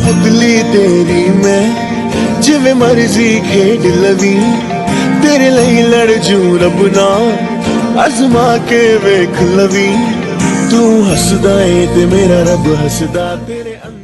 पुतली तेरी मैं जिवें मर्जी खेड लवी तेरे लिए लड़ जू रब नाल अजमा के वेख लवी तू हसदा है ते मेरा रब हसदा तेरे अंदर।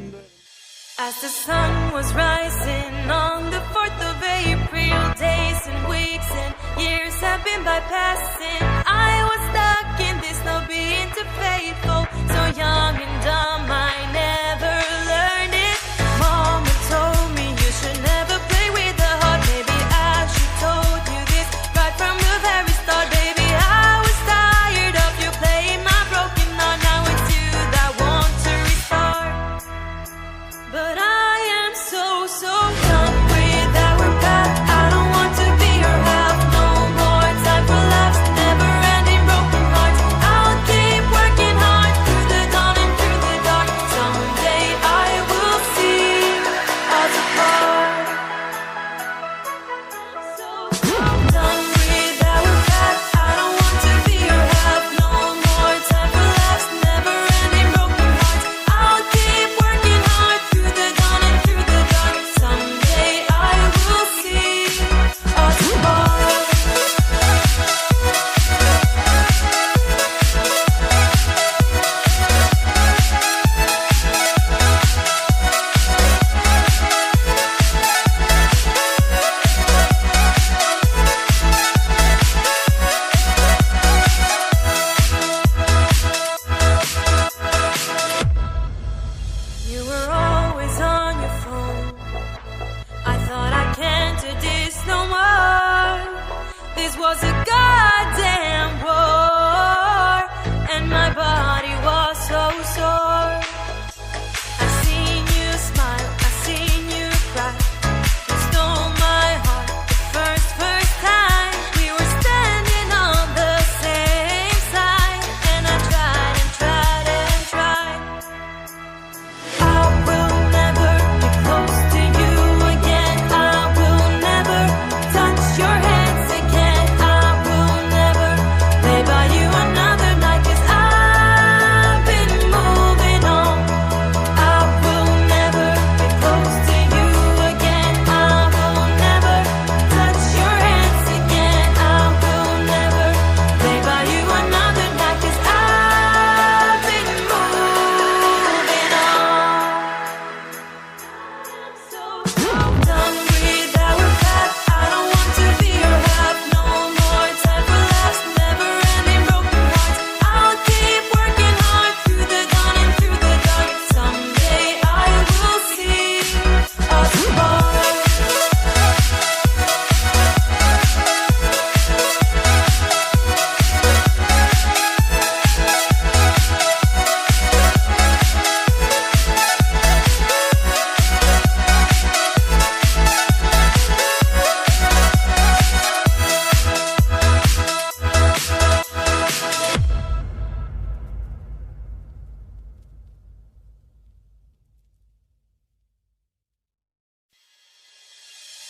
As the sun was rising on the 4th of April, days and weeks and years have been bypassing. I was stuck in this no being too faithful, so young and dumb I never learned it. Mama told me you should never play with the heart. Maybe I should told you this right from the very start. Baby, I was tired of you playing my broken heart. Now it's you that want to restart, but I am so done with our path. I don't want to be your half no more. Time for laughs, never ending broken hearts. I'll keep working hard through the dawn and through the dark. Someday I will see us apart. So done with our path. I don't want to be your half no more. Time for laughs, never ending broken hearts. I'll keep working hard through the dawn and through the dark. Someday I will see us apart. You were always on your phone. I thought I can't do this no more. This was a goddamn war, and my body was so sore. I seen you smile, I seen you cry. You stole my heart the first time. We were standing on the same side, and I tried and tried and tried. I will never be close to you again. I will never touch your hands again. I will never lay by you another night, 'cause I've been moving on. I will never be close to you again. I will never touch your hands again. I will never lay by you another night, 'cause I've been moving on. So done with our path. I don't want to be your half no more. Time for laughs, never ending broken hearts. I'll keep working hard through the dawn and through the dark. Someday I will see us apart.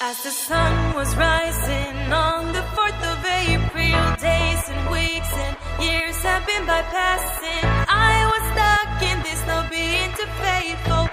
As the sun was rising on the 4th of April, days and weeks and years have been bypassing. I was stuck in this no being too faithful,